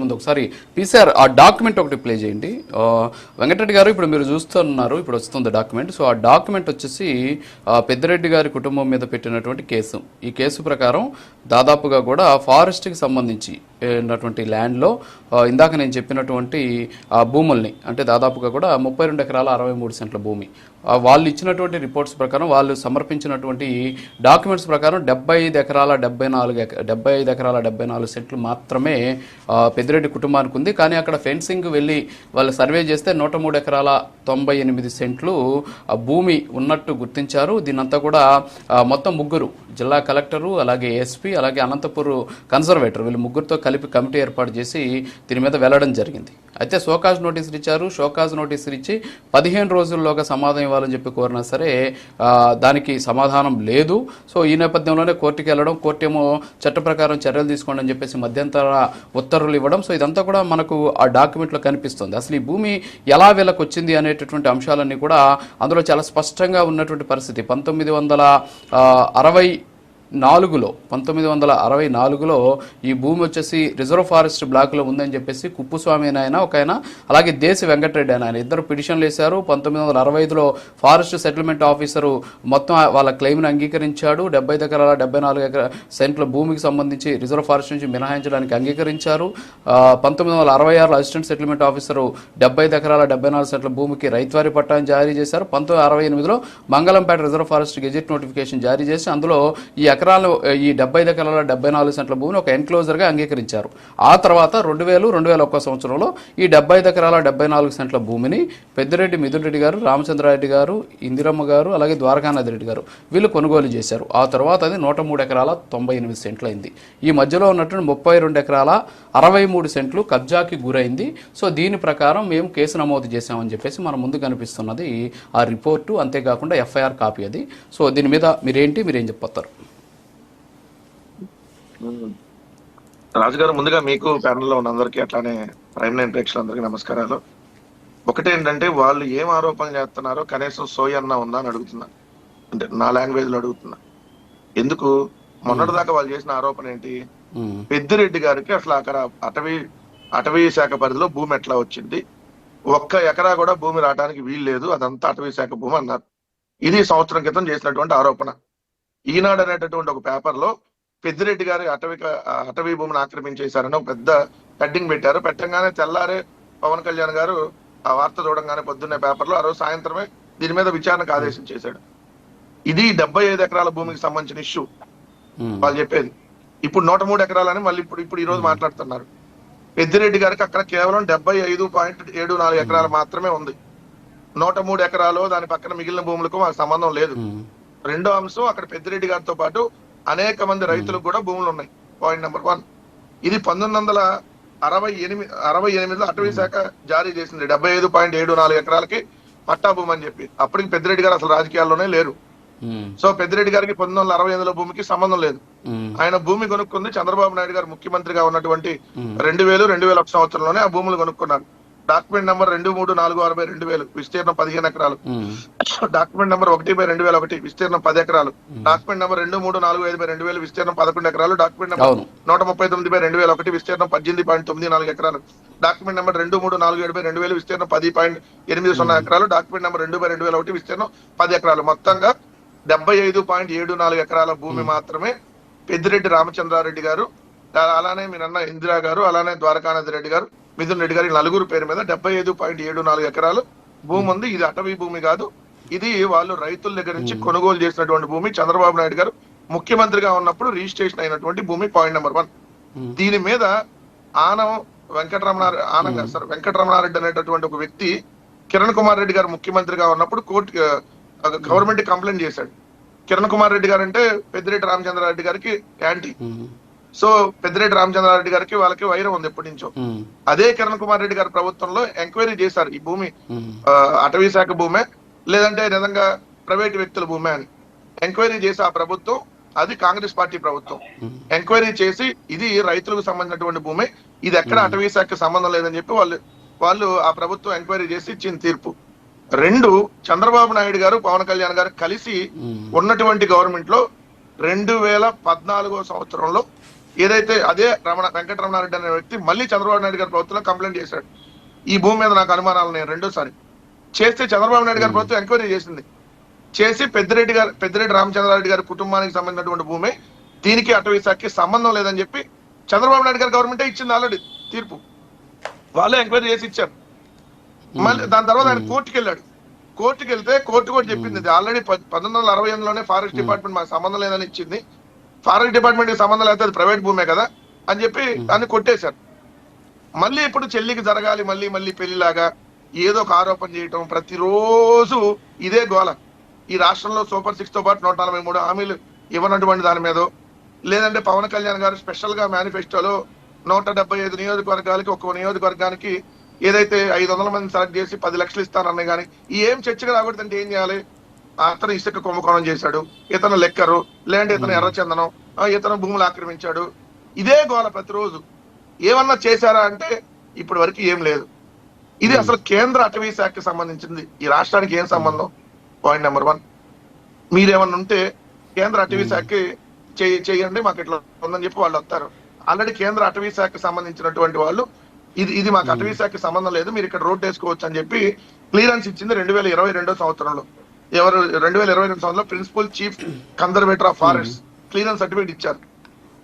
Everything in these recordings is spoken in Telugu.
ముందు ఒకసారి పీసీఆర్ ఆ డాక్యుమెంట్ ఒకటి ప్లే చేయండి. వెంకటరెడ్డి గారు ఇప్పుడు మీరు చూస్తున్నారు, ఇప్పుడు వస్తుంది డాక్యుమెంట్. సో ఆ డాక్యుమెంట్ వచ్చేసి పెద్దిరెడ్డి గారి కుటుంబం మీద పెట్టినటువంటి కేసు. ఈ కేసు ప్రకారం దాదాపుగా కూడా ఫారెస్ట్కి సంబంధించి ఉన్నటువంటి ల్యాండ్లో ఇందాక నేను చెప్పినటువంటి భూముల్ని అంటే దాదాపుగా కూడా 32 ఎకరాల 63 సెంట్ల భూమి వాళ్ళు ఇచ్చినటువంటి రిపోర్ట్స్ ప్రకారం వాళ్ళు సమర్పించినటువంటి డాక్యుమెంట్స్ ప్రకారం 75 ఎకరాల 74 సెంట్లు మాత్రమే పెద్దిరెడ్డి కుటుంబానికి ఉంది. కానీ అక్కడ ఫెన్సింగ్ వెళ్ళి వాళ్ళు సర్వే చేస్తే 103 ఎకరాల 98 సెంట్లు భూమి ఉన్నట్టు గుర్తించారు. దీనంతా కూడా మొత్తం ముగ్గురు, జిల్లా కలెక్టరు, అలాగే ఎస్పీ, అలాగే అనంతపూర్ కన్జర్వేటర్, వీళ్ళు ముగ్గురితో కలిపి కమిటీ ఏర్పాటు చేసి దీని మీద వెళ్లడం జరిగింది. అయితే షోకాజ్ నోటీసులు ఇచ్చారు. షోకాజ్ నోటీసులు ఇచ్చి 15 రోజుల్లోగా సమాధానం ఇవ్వాలని చెప్పి కోరినా సరే దానికి సమాధానం లేదు. సో ఈ నేపథ్యంలోనే కోర్టుకి వెళ్ళడం, కోర్టు ఏమో చట్ట ప్రకారం చర్యలు తీసుకోండి అని చెప్పేసి మధ్యంతర ఉత్తర్వులు ఇవ్వడం. సో ఇదంతా కూడా మనకు ఆ డాక్యుమెంట్లో కనిపిస్తుంది. అసలు ఈ భూమి ఎలా వీళ్ళకి వచ్చింది అనేటటువంటి అంశాలన్నీ కూడా అందులో చాలా స్పష్టంగా ఉన్నటువంటి పరిస్థితి. 1964లో ఈ భూమి వచ్చేసి రిజర్వ్ ఫారెస్ట్ బ్లాక్లో ఉందని చెప్పేసి కుప్పుస్వామి ఆయన ఒక ఆయన, అలాగే దేశి వెంకటరెడ్డి ఆయన ఇద్దరు పిటిషన్లు వేశారు. 1965లో ఫారెస్ట్ సెటిల్మెంట్ ఆఫీసరు మొత్తం వాళ్ళ క్లెయిమ్ని అంగీకరించాడు. 75 ఎకరాల 74 సెంట్ల భూమికి సంబంధించి రిజర్వ్ ఫారెస్ట్ నుంచి మినహాయించడానికి అంగీకరించారు. 1966లో అసిస్టెంట్ సెటిల్మెంట్ ఆఫీసరు 75 ఎకరాల 74 సెంట్ల భూమికి రైతువారీ పట్టాన్ని జారీ చేశారు. 1968లో Mangalampeta reserve forest gazette notification జారీ చేసి అందులో ఈ 75 ఎకరాల 74 సెంట్ల భూమిని ఒక ఎన్క్లోజర్గా అంగీకరించారు. ఆ తర్వాత 2000-2001 సంవత్సరంలో ఈ 75 ఎకరాల 74 సెంట్ల భూమిని పెద్దిరెడ్డి మిథున్ రెడ్డి గారు, రామచంద్రారెడ్డి గారు, ఇందిరమ్మ గారు, అలాగే ద్వారకానాథ్ రెడ్డి గారు వీళ్ళు కొనుగోలు చేశారు. ఆ తర్వాత అది 103 ఎకరాల 98 సెంట్లు అయింది. ఈ మధ్యలో ఉన్నటువంటి 32 ఎకరాల 63 సెంట్లు కబ్జాకి గురైంది. సో దీని ప్రకారం మేము కేసు నమోదు చేశామని చెప్పేసి మన ముందు కనిపిస్తున్నది ఆ రిపోర్టు, అంతేకాకుండా ఎఫ్ఐఆర్ కాపీ అది. సో దీని మీద మీరేం చెప్పొస్తారు? రాజుగారు, ముందుగా మీకు ప్యానెల్లో ఉన్న అందరికీ అట్లానే ప్రైమ్ లైన్ ప్రేక్షకులందరికీ నమస్కారాలు. ఒకటేంటంటే వాళ్ళు ఏం ఆరోపణలు చేస్తున్నారో కనీసం సోయి అన్న ఉందా అని అడుగుతున్నా. అంటే నా లాంగ్వేజ్ లో అడుగుతున్నా. ఎందుకు మొన్నటిదాకా వాళ్ళు చేసిన ఆరోపణ ఏంటి? పెద్దిరెడ్డి గారికి అసలు అక్కడ అటవీ శాఖ పరిధిలో భూమి ఎట్లా వచ్చింది, 1 ఎకరా కూడా భూమి రావడానికి వీలు లేదు, అదంతా అటవీ శాఖ భూమి అన్నారు. ఇది సంవత్సరం క్రితం చేసినటువంటి ఆరోపణ. ఈనాడు అనేటటువంటి ఒక పేపర్ లో పెద్దిరెడ్డి గారి అటవీ భూమిని ఆక్రమించేశారని ఒక పెద్ద హెడ్డింగ్ పెట్టారు. పెట్టంగానే తెల్లారే పవన్ కళ్యాణ్ గారు ఆ వార్త చూడంగానే పొద్దున్నే పేపర్లో ఆ రోజు సాయంత్రమే దీని మీద విచారణకు ఆదేశం చేశాడు. ఇది 75 ఎకరాల భూమికి సంబంధించిన ఇష్యూ వాళ్ళు చెప్పేది. ఇప్పుడు 103 ఎకరాలని మళ్ళీ ఇప్పుడు ఈ రోజు మాట్లాడుతున్నారు. పెద్దిరెడ్డి గారికి అక్కడ కేవలం 75.74 ఎకరాలు మాత్రమే ఉంది. 103 ఎకరాలు దాని పక్కన మిగిలిన భూములకు మాకు సంబంధం లేదు. రెండో అంశం, అక్కడ పెద్దిరెడ్డి గారితో పాటు అనేక మంది రైతులకు కూడా భూములు ఉన్నాయి. Point number 1. ఇది 1968లో అటవీ శాఖ జారీ చేసింది 75.74 ఎకరాలకి పట్టా భూమి అని చెప్పి. అప్పటికి పెద్దిరెడ్డి గారు అసలు రాజకీయాల్లోనే లేరు. సో పెద్దిరెడ్డి గారికి 1968లో భూమికి సంబంధం లేదు. ఆయన భూమి కొనుక్కుంది చంద్రబాబు నాయుడు గారు ముఖ్యమంత్రిగా ఉన్నటువంటి 2000-2001 సంవత్సరంలోనే ఆ భూములు కొనుక్కున్నారు. డాక్యుమెంట్ నెంబర్ 23-4/62,000 విస్తీర్ణం 15 ఎకరాలు. డాక్యుమెంట్ నెంబర్ 1/2001 విస్తీర్ణం 10 ఎకరాలు. డాక్యుమెంట్ నెంబర్ 23-45/2000 విస్తీర్ణం 11 ఎకరాలు. డాక్యుమెంట్ నెంబర్ 139/2001 విస్తీర్ణం 18.94 ఎకరాలు. డాక్యుమెంట్ నెంబర్ 23-47/2000 విస్తీర్ణం 10.80 ఎకరాలు. డాక్యుమెంట్ నెంబర్ 2/2001 విస్తీర్ణం 10 ఎకరాలు. మొత్తంగా 75.74 ఎకరాల భూమి మాత్రమే పెద్దిరెడ్డి రామచంద్రారెడ్డి గారు, అలానే మీరన్న ఇందిరా గారు, అలానే ద్వారకానాథ్ రెడ్డి గారు, మిథున్ రెడ్డి గారి నలుగురు పేరు మీద 75.74 ఎకరాలు భూమి ఉంది. ఇది అటవీ భూమి కాదు. ఇది వాళ్ళు రైతుల దగ్గర నుంచి కొనుగోలు చేసినటువంటి భూమి. చంద్రబాబు నాయుడు గారు ముఖ్యమంత్రిగా ఉన్నప్పుడు రిజిస్ట్రేషన్ అయినటువంటి భూమి. Point number 1. దీని మీద వెంకటరమణారెడ్డి అనేటటువంటి ఒక వ్యక్తి కిరణ్ కుమార్ రెడ్డి గారు ముఖ్యమంత్రిగా ఉన్నప్పుడు గవర్నమెంట్ కంప్లైంట్ చేశాడు. కిరణ్ కుమార్ రెడ్డి గారు అంటే పెద్దిరెడ్డి రామచంద్రారెడ్డి గారికి యాంటీ. సో పెద్దిరెడ్డి రామచంద్రారెడ్డి గారికి వాళ్ళకి వైరం ఉంది ఎప్పటి నుంచో. అదే కిరణ్ కుమార్ రెడ్డి గారి ప్రభుత్వంలో ఎంక్వైరీ చేశారు ఈ భూమి అటవీ శాఖ భూమే లేదంటే నిజంగా ప్రైవేట్ వ్యక్తుల భూమే అని ఎంక్వైరీ చేసి ఆ ప్రభుత్వం, అది కాంగ్రెస్ పార్టీ ప్రభుత్వం, ఎంక్వైరీ చేసి ఇది రైతులకు సంబంధించినటువంటి భూమి, ఇది ఎక్కడ అటవీ శాఖకి సంబంధం లేదని చెప్పి వాళ్ళు ఆ ప్రభుత్వం ఎంక్వైరీ చేసి ఇచ్చిన తీర్పు. 2, చంద్రబాబు నాయుడు గారు పవన్ కళ్యాణ్ గారు కలిసి ఉన్నటువంటి గవర్నమెంట్ లో 2014 సంవత్సరంలో ఏదైతే అదే వెంకటరమణారెడ్డి అనే వ్యక్తి మళ్ళీ చంద్రబాబు నాయుడు గారి ప్రభుత్వంలో కంప్లైంట్ చేశాడు, ఈ భూమి మీద నాకు అనుమానాలు ఉన్నాయి రెండోసారి చేస్తే. చంద్రబాబు నాయుడు గారి ప్రభుత్వం ఎంక్వైరీ చేసింది, చేసి పెద్దిరెడ్డి రామచంద్రారెడ్డి గారి కుటుంబానికి సంబంధించినటువంటి భూమి, దీనికి అటవీ శాఖకి సంబంధం లేదని చెప్పి చంద్రబాబు నాయుడు గారి గవర్నమెంటే ఇచ్చింది ఆల్రెడీ తీర్పు. వాళ్ళే ఎంక్వైరీ చేసి ఇచ్చారు. మళ్ళీ దాని తర్వాత ఆయన కోర్టుకి వెళ్ళాడు. కోర్టుకి వెళ్తే కోర్టు కూడా చెప్పింది ఆల్రెడీ 1968లోనే ఫారెస్ట్ డిపార్ట్మెంట్ మాకు సంబంధం లేదని ఇచ్చింది, ఫారెస్ట్ డిపార్ట్మెంట్ కి సంబంధం లేకపోతే అది ప్రైవేట్ భూమే కదా అని చెప్పి దాన్ని కొట్టేశారు. మళ్ళీ ఇప్పుడు చెల్లికి జరగాలి మళ్ళీ మళ్ళీ పెళ్లిలాగా ఏదో ఒక ఆరోపణ చేయటం, ప్రతిరోజు ఇదే గోల. ఈ రాష్ట్రంలో సూపర్ 6 తో పాటు 143 హామీలు ఇవ్వనటువంటి దాని మీద, లేదంటే పవన్ కళ్యాణ్ గారు స్పెషల్ గా మేనిఫెస్టోలో 175 నియోజకవర్గాలకి ఒక్కో నియోజకవర్గానికి ఏదైతే 500 మంది సెలెక్ట్ చేసి 10 లక్షలు ఇస్తానన్నా కానీ ఏం చర్చగా రాకూడదంటే ఏం చేయాలి? అతను ఇసుక కుంభకోణం చేశాడు, ఇతను లెక్కరు, లేదంటే ఇతను ఎర్రచందనం, ఇతను భూములు ఆక్రమించాడు, ఇదే గోల ప్రతిరోజు. ఏమన్నా చేశారా అంటే ఇప్పటి వరకు ఏం లేదు. ఇది అసలు కేంద్ర అటవీ శాఖకి సంబంధించింది, ఈ రాష్ట్రానికి ఏం సంబంధం? Point number 1. మీరేమన్నా ఉంటే కేంద్ర అటవీ శాఖకి చేయండి, మాకు ఇట్లా ఉందని చెప్పి వాళ్ళు వస్తారు. ఆల్రెడీ కేంద్ర అటవీ శాఖకి సంబంధించినటువంటి వాళ్ళు ఇది మాకు అటవీ శాఖకి సంబంధం లేదు, మీరు ఇక్కడ రోడ్ వేసుకోవచ్చు అని చెప్పి క్లియరెన్స్ ఇచ్చింది 2022 సంవత్సరంలో. ఎవరు 2022 సంవత్సరంలో principal chief conservator of forest clearance certificate ఇచ్చారు.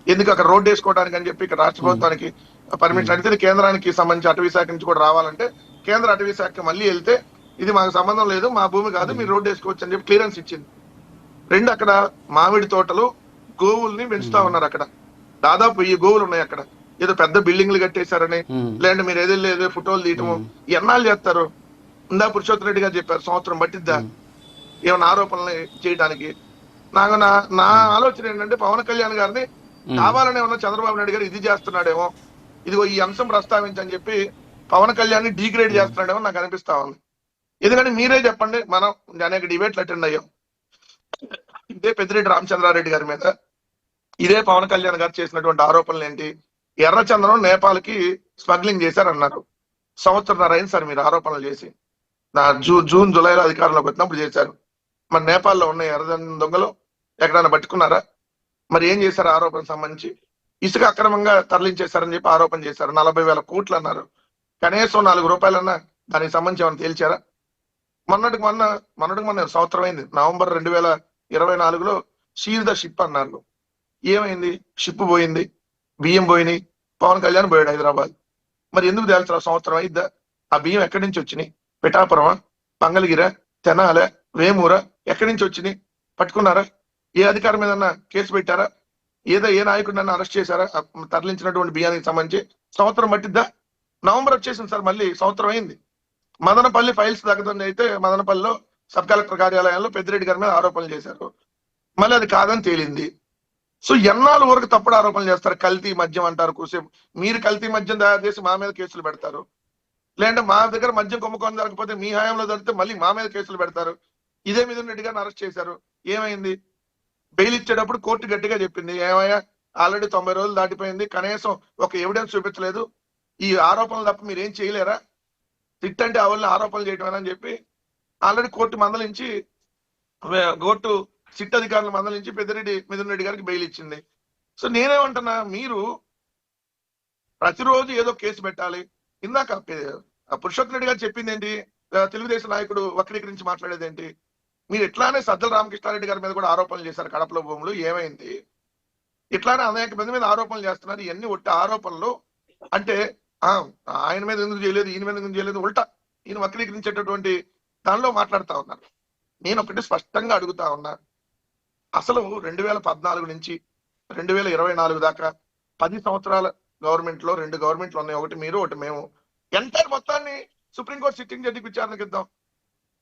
ఎందుకు అక్కడ రోడ్ వేసుకోవడానికి అని చెప్పి ఇక్కడ రాష్ట్ర ప్రభుత్వానికి పర్మిషన్ అడిగితే కేంద్రానికి సంబంధించి అటవీ శాఖ నుంచి కూడా రావాలంటే కేంద్ర అటవీ శాఖకి మళ్ళీ వెళ్తే ఇది మాకు సంబంధం లేదు, మా భూమి కాదు, మీరు రోడ్ వేసుకోవచ్చు అని చెప్పి క్లియరెన్స్ ఇచ్చింది. 2 అక్కడ మామిడి తోటలు గోవుల్ని పెంచుతా ఉన్నారు. అక్కడ దాదాపు 1000 గోవులు ఉన్నాయి. అక్కడ ఏదో పెద్ద బిల్డింగ్లు కట్టేశారని, లేదంటే మీరు ఏదో ఫోటోలు తీయటము ఎన్నాళ్ళు చేస్తారు? ఇందా పురుషోత్తమ రెడ్డి గారు చెప్పారు, సంవత్సరం పట్టిద్దా ఏమైనా ఆరోపణలు చేయడానికి? నా ఆలోచన ఏంటంటే పవన్ కళ్యాణ్ గారిని కావాలనే ఉన్న చంద్రబాబు నాయుడు గారు ఇది చేస్తున్నాడేమో, ఇదిగో ఈ అంశం ప్రస్తావించని చెప్పి పవన్ కళ్యాణ్ ని డీగ్రేడ్ చేస్తున్నాడేమో నాకు అనిపిస్తా ఉంది. ఎందుకంటే మీరే చెప్పండి, మనం అనేక డిబేట్లు అటెండ్ అయ్యాం. ఇదే పెద్దిరెడ్డి రామచంద్రారెడ్డి గారి మీద ఇదే పవన్ కళ్యాణ్ గారు చేసినటువంటి ఆరోపణలు ఏంటి? ఎర్రచందనం నేపాల్ కి స్మగ్లింగ్ చేశారన్నారు. సంవత్సరంన్నర అయింది సార్ మీరు ఆరోపణలు చేసి. జూన్ జూలైలో అధికారంలోకి వచ్చినప్పుడు చేశారు. మరి నేపాల్లో ఉన్న ఎర్రచందనం దొంగలు ఎక్కడైనా పట్టుకున్నారా? మరి ఏం చేశారు ఆరోపణ సంబంధించి? ఇసుక అక్రమంగా తరలించేశారని చెప్పి ఆరోపణ చేశారు. 40,000 కోట్లు అన్నారు. కనీసం 4 రూపాయలన్నా దానికి సంబంధించి ఏమైనా తేల్చారా? మొన్నటికి మొన్న సంవత్సరం అయింది, నవంబర్ 2024లో సీజ్ ద షిప్ అన్నారు. ఏమైంది? షిప్ పోయింది, బియ్యం పోయినాయి, పవన్ కళ్యాణ్ పోయాడు హైదరాబాద్. మరి ఎందుకు తేల్చారు? సంవత్సరం అయిద్దా? ఆ బియ్యం ఎక్కడి నుంచి వచ్చినాయి? పిఠాపురమా, మంగళగిర, తెనాల, వేమూర ఎక్కడి నుంచి వచ్చినాయి? పట్టుకున్నారా? ఏ అధికారం మీదన్నా కేసు పెట్టారా? ఏ నాయకుడినన్నా అరెస్ట్ చేశారా? తరలించినటువంటి బియ్యానికి సంబంధించి సంవత్సరం పట్టిద్దా? నవంబర్ వచ్చేసింది సార్, మళ్ళీ సంవత్సరం అయింది. మదనపల్లి ఫైల్స్ తగ్గదని అయితే మదనపల్లిలో సబ్ కలెక్టర్ కార్యాలయంలో పెద్దిరెడ్డి గారి మీద ఆరోపణలు చేశారు. మళ్ళీ అది కాదని తేలింది. సో ఎన్నాళ్ళు వరకు తప్పుడు ఆరోపణలు చేస్తారు? కల్తీ మద్యం అంటారు. కూసేపు మీరు కల్తీ మద్యం తయారు చేసి మా మీద కేసులు పెడతారు, లేదంటే మా దగ్గర మద్యం కుంభకోణం జరగకపోతే మీ హయాంలో జరిగితే మళ్ళీ మా మీద కేసులు పెడతారు. ఇదే మిథున్ రెడ్డి గారిని అరెస్ట్ చేశారు. ఏమైంది? బెయిల్ ఇచ్చేటప్పుడు కోర్టు గట్టిగా చెప్పింది, ఏమయ్యా ఆల్రెడీ 90 రోజులు దాటిపోయింది, కనీసం ఒక ఎవిడెన్స్ చూపించలేదు, ఈ ఆరోపణలు తప్ప మీరు ఏం చేయలేరా? సిట్ అంటే అవన్నీ ఆరోపణలు చేయటం అని చెప్పి ఆల్రెడీ కోర్టు మందలించి సిట్ అధికారులు మందలించి మిథున్ రెడ్డి గారికి బెయిల్ ఇచ్చింది. సో నేనేమంటున్నా, మీరు ప్రతిరోజు ఏదో కేసు పెట్టాలి. ఇందాక పురుషోత్తమ రెడ్డి గారు చెప్పింది ఏంటి? తెలుగుదేశం నాయకుడు వక్రీకరించి మాట్లాడేది ఏంటి? మీరు ఇట్లానే సజ్జల రామకృష్ణారెడ్డి గారి మీద కూడా ఆరోపణలు చేశారు. కడపలో భూములు ఏమైంది? ఇట్లానే అనేక మంది మీద ఆరోపణలు చేస్తున్నారు. ఇవన్నీ ఒట్టి ఆరోపణలు అంటే ఆయన మీద ఎందుకు చేయలేదు, ఈయన మీద ఎందుకు చేయలేదు, ఉల్టా ఈయన వక్రీకరించేటటువంటి దానిలో మాట్లాడుతా ఉన్నారు. నేను ఒకటి స్పష్టంగా అడుగుతా ఉన్నా, అసలు 2014 నుంచి 2024 దాకా 10 సంవత్సరాల గవర్నమెంట్ లో 2 గవర్నమెంట్లు ఉన్నాయి, ఒకటి మీరు ఒకటి మేము. ఎంటైర్ మొత్తాన్ని సుప్రీంకోర్టు సిట్టింగ్ జడ్జికి విచారణకి ఇద్దాం.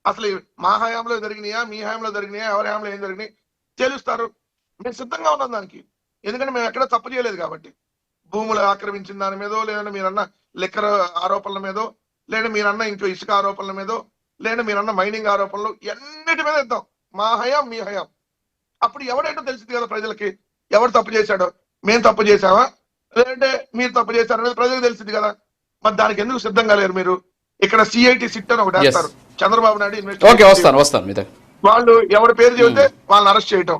అసలు మా హయాంలో జరిగినాయా, మీ హయాంలో జరిగినాయా, ఎవరి హయాంలో ఏం జరిగినాయి తెలుస్తారు. మేము సిద్ధంగా ఉన్నాం దానికి, ఎందుకంటే మేము ఎక్కడ తప్పు చేయలేదు కాబట్టి. భూములు ఆక్రమించిన దాని మీదో, లేదంటే మీరన్న లెక్కర ఆరోపణల మీదో, లేదా మీరన్న ఇంకో ఇసుక ఆరోపణల మీదో, లేదా మీరన్న మైనింగ్ ఆరోపణలు, ఎన్నిటి మీద ఇద్దాం. మా హయాం మీ హయాం. అప్పుడు ఎవడేంటో తెలిసింది కదా ప్రజలకి, ఎవరు తప్పు చేశాడో. మేము తప్పు చేశామా లేదంటే మీరు తప్పు చేశారనేది ప్రజలకు తెలిసింది కదా. మరి దానికి ఎందుకు సిద్ధంగా లేరు మీరు? ఇక్కడ సిఐటి సిట్ అని ఒకటి వేస్తారు, చంద్రబాబు నాయుడు ఇన్వెస్టిగేషన్, వాళ్ళు ఎవరి పేరు చెబితే వాళ్ళని అరెస్ట్ చేయటం.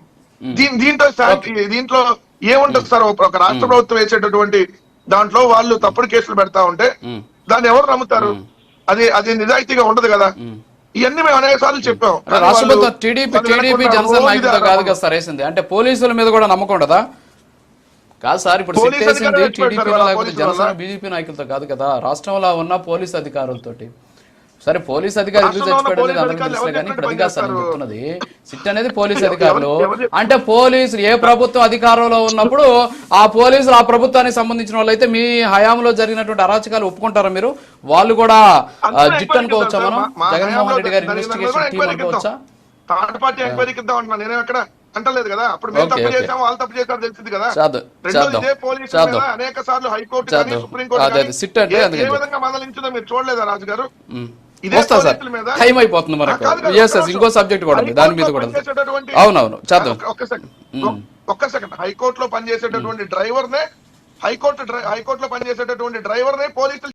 దీంట్లో ఏముంటది సార్? ఒక రాష్ట్ర ప్రభుత్వం వేసేటటువంటి దాంట్లో వాళ్ళు తప్పుడు కేసులు పెడతా ఉంటే దాన్ని ఎవరు నమ్ముతారు? అది నిజాయితీగా ఉండదు కదా. ఇవన్నీ మేము అనేక సార్లు చెప్పాం. రాష్ట్ర ప్రభుత్వం టీడీపీ జనసేన నాయకులతో కాదు కదా సార్ వేసింది, అంటే పోలీసుల మీద కూడా నమ్మకం ఉండదా? కాదు సార్, ఇప్పుడు పోలీస్ సిట్టేసింది అధికారులు టీడీపీ పెడతారు, లేకపోతే పోలీసులు జనసేన వల్ల? బీజేపీ నాయకులతో కాదు కదా, రాష్ట్రంలో ఉన్న పోలీస్ అధికారులతోటి. సరే పోలీస్ అధికారులు ఎందుకు రాష్ట్రంలో ఉన్న చచ్చిపోయాడు పోలీస్ అందరికీ అధికారులు తెలుసు కానీ ఇప్పుడు అది ఎవరు కాదు సార్ నేను చేస్తారు? చెప్తున్నది. సిట్ అనేది పోలీస్ అధికారులు ఎవరు- అంటే పోలీసులు ఏ ప్రభుత్వం అధికారంలో ఉన్నప్పుడు ఆ పోలీసులు ఆ ప్రభుత్వానికి సంబంధించిన వాళ్ళు అయితే మీ హయాంలో జరిగినటువంటి అరాచకాలు ఒప్పుకుంటారా మీరు? వాళ్ళు కూడా జిట్ అనుకోవచ్చా మనం? జగన్మోహన్ రెడ్డి గారి ఇన్వెస్టిగేషన్ టీం అనుకోవచ్చా? థర్డ్ పార్టీ ఎంక్వైరీకి ఇద్దాం అంటున్నా. నేను ఎక్కడ అంటలేదు కదా. అప్పుడు మేము ఓకే, తప్పు ఓకే. చేసాము, వాళ్ళు తప్పు చేశారు తెలిసింది కదా. చేద్దాం, రెండోది చేద్దాం, ఇదే పోలీసుల చేద్దాం. మీద అనేక సార్లు హైకోర్టు చేద్దాం. కానీ సుప్రీంకోర్టు అదే, కానీ సిట్ అంటే ఏ అందుకే విధంగా మందలించిందో మీరు చూడలేదా రాజు గారు? ఇదే వస్తా సార్, పోలీసుల మీద టైం అయిపోతుంది మనకు. కాదు కదా, ఎస్ ఎస్ ఇంకో సబ్జెక్ట్ కూడా ఉంది దాని మీద కూడా. పనిచేసేటటువంటి- అవునవును చేద్దాం. ఒక్క సెకండ్ హైకోర్టులో పనిచేసేటటువంటి డ్రైవర్ నే హైకోర్టులో పనిచేసేటటువంటి డ్రైవర్ నే పోలీసులు